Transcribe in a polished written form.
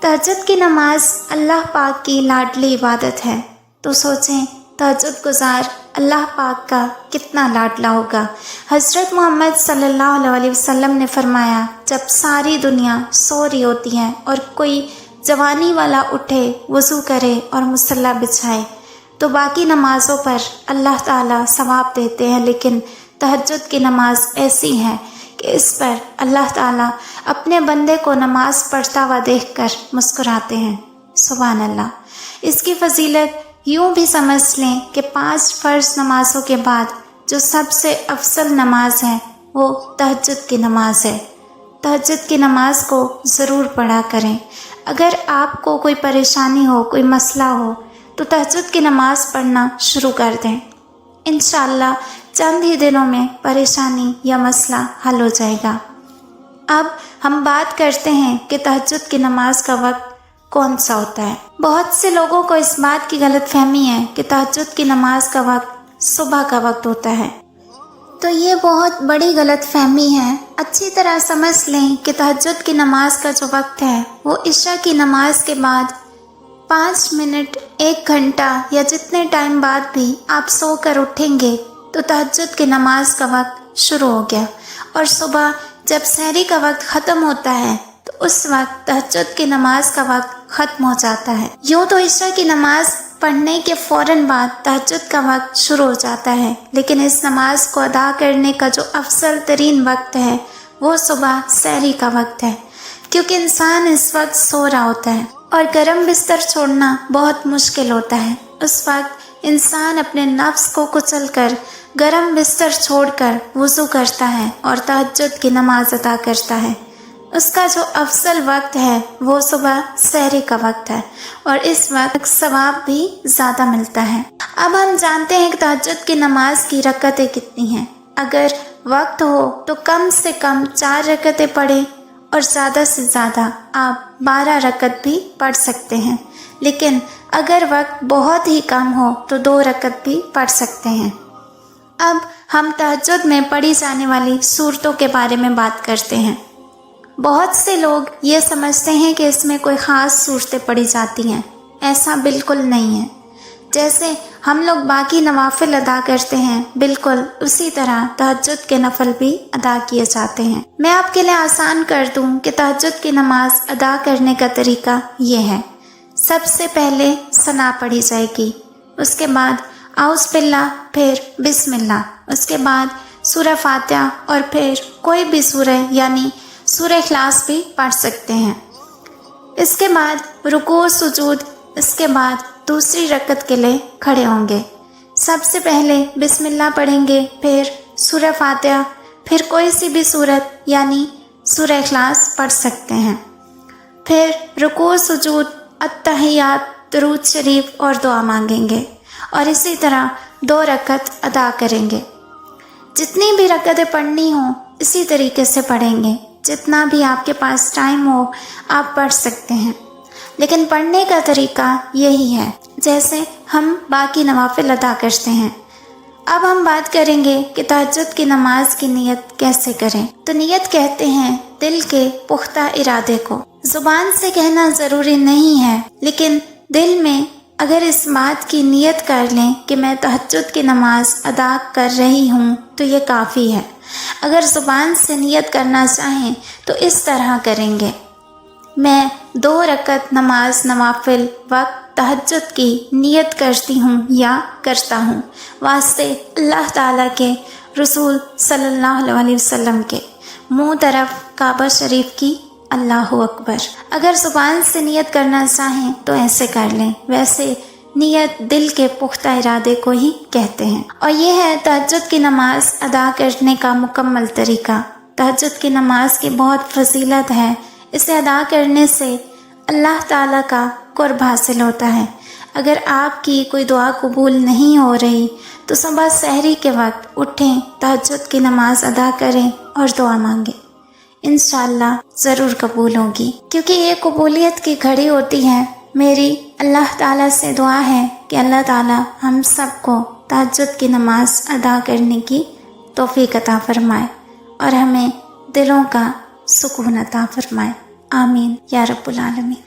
तहज्जुद की नमाज अल्लाह पाक की लाडली इबादत है, तो सोचें तहज्जुद गुजार अल्लाह पाक का कितना लाडला होगा। हज़रत मोहम्मद सल्लल्लाहु अलैहि वसल्लम ने फरमाया, जब सारी दुनिया सो रही होती है और कोई जवानी वाला उठे, वज़ू करे और मुसल्ला बिछाए, तो बाकी नमाज़ों पर अल्लाह ताला सवाब देते हैं, लेकिन तहज्जुद की नमाज ऐसी है कि इस पर अल्लाह ताला अपने बंदे को नमाज पढ़ता हुआ देखकर मुस्कुराते हैं। सुभान अल्लाह। इसकी फजीलत यूँ भी समझ लें कि 5 फ़र्ज़ नमाज़ों के बाद जो सबसे अफजल नमाज है वो तहज्जुद की नमाज है। तहज्जुद की नमाज को ज़रूर पढ़ा करें। अगर आपको कोई परेशानी हो, कोई मसला हो, तो तहज्जुद की नमाज पढ़ना शुरू कर दें। इंशाअल्लाह चंद ही दिनों में परेशानी या मसला हल हो जाएगा। अब हम बात करते हैं कि तहज्जुद की नमाज का वक्त कौन सा होता है। बहुत से लोगों को इस बात की गलतफहमी है कि तहज्जुद की नमाज का वक्त सुबह का वक्त होता है, तो ये बहुत बड़ी गलतफहमी है। अच्छी तरह समझ लें कि तहज्जुद की नमाज का जो वक्त है वो इशा की नमाज के बाद 5 मिनट, 1 घंटा या जितने टाइम बाद भी आप सोकर उठेंगे तो तहज्जुद की नमाज का वक्त शुरू हो गया, और सुबह जब सहरी का वक्त ख़त्म होता है तो उस वक्त तहज्जुद की नमाज का वक्त ख़त्म हो जाता है। यूँ तो इशा की नमाज पढ़ने के फ़ौरन बाद तहज्जुद का वक्त शुरू हो जाता है, लेकिन इस नमाज को अदा करने का जो अफजल तरीन वक्त है वो सुबह सहरी का वक्त है, क्योंकि इंसान इस वक्त सो रहा होता है और गर्म बिस्तर छोड़ना बहुत मुश्किल होता है। उस वक्त इंसान अपने नफ्स को कुचलकर गर्म बिस्तर छोड़कर वज़ू करता है और तहज्जुद की नमाज अदा करता है। उसका जो अफजल वक्त है वो सुबह सहरी का वक्त है, और इस वक्त सवाब भी ज़्यादा मिलता है। अब हम जानते हैं कि तहज्जुद की नमाज की रकतें कितनी हैं। अगर वक्त हो तो कम से कम 4 रकतें पढ़ें, और ज़्यादा से ज़्यादा आप 12 रकत भी पढ़ सकते हैं, लेकिन अगर वक्त बहुत ही कम हो तो 2 रकत भी पढ़ सकते हैं। अब हम तहज्जुद में पढ़ी जाने वाली सूरतों के बारे में बात करते हैं। बहुत से लोग ये समझते हैं कि इसमें कोई ख़ास सूरतें पढ़ी जाती हैं। ऐसा बिल्कुल नहीं है। जैसे हम लोग बाकी नवाफिल अदा करते हैं, बिल्कुल उसी तरह तहज्जुद के नफल भी अदा किए जाते हैं। मैं आपके लिए आसान कर दूं कि तहज्जुद की नमाज अदा करने का तरीका ये है। सबसे पहले सना पढ़ी जाएगी, उसके बाद आउज़ बिल्लाह, फिर बिस्मिल्लाह, उसके बाद सूरह फातिहा, और फिर कोई भी सूरह यानी सूरह इखलास भी पढ़ सकते हैं। इसके बाद रुकू सुजूद, इसके बाद दूसरी रकत के लिए खड़े होंगे। सबसे पहले बिस्मिल्लाह पढ़ेंगे, फिर सूरह फातिहा, फिर कोई सी भी सूरत यानी सूरह इखलास पढ़ सकते हैं। फिर रुकू सुजूद, अत्तहियात, दुरूद शरीफ और दुआ मांगेंगे, और इसी तरह 2 रकत अदा करेंगे। जितनी भी रकतें पढ़नी हो इसी तरीके से पढ़ेंगे। जितना भी आपके पास टाइम हो आप पढ़ सकते हैं, लेकिन पढ़ने का तरीका यही है जैसे हम बाकी नवाफिल अदा करते हैं। अब हम बात करेंगे कि तहज्जुद की नमाज की नियत कैसे करें। तो नियत कहते हैं दिल के पुख्ता इरादे को। ज़ुबान से कहना ज़रूरी नहीं है, लेकिन दिल में अगर इस बात की नियत कर लें कि मैं तहज्जुद की नमाज अदा कर रही हूँ तो ये काफ़ी है। अगर ज़ुबान से नियत करना चाहें तो इस तरह करेंगे, मैं 2 रकत नमाज नवाफिल वक्त तहज्जुद की नियत करती हूँ या करता हूँ वास्ते अल्लाह ताला के रसूल सल्लल्लाहु अलैहि वसल्लम के, मुँह तरफ काबा शरीफ की, अल्लाहु अकबर। अगर ज़ुबान से नियत करना चाहें तो ऐसे कर लें। वैसे नियत दिल के पुख्ता इरादे को ही कहते हैं, और ये है तहज्जुद की नमाज अदा करने का मुकम्मल तरीका। तहज्जुद की नमाज की बहुत फजीलत है। इसे अदा करने से अल्लाह ताला का कुर्ब हासिल होता है। अगर आपकी कोई दुआ कबूल नहीं हो रही तो सुबह सहरी के वक्त उठें, तहज्जुद की नमाज अदा करें और दुआ मांगें। इंशाअल्लाह ज़रूर कबूल होगी, क्योंकि ये कबूलियत की घड़ी होती है। मेरी अल्लाह ताला से दुआ है कि अल्लाह ताला हम सबको तहज्जुद की नमाज अदा करने की तौफीक अता फरमाए और हमें दिलों का सुकून अता फरमाए। आमीन या रब्बुल आलमीन।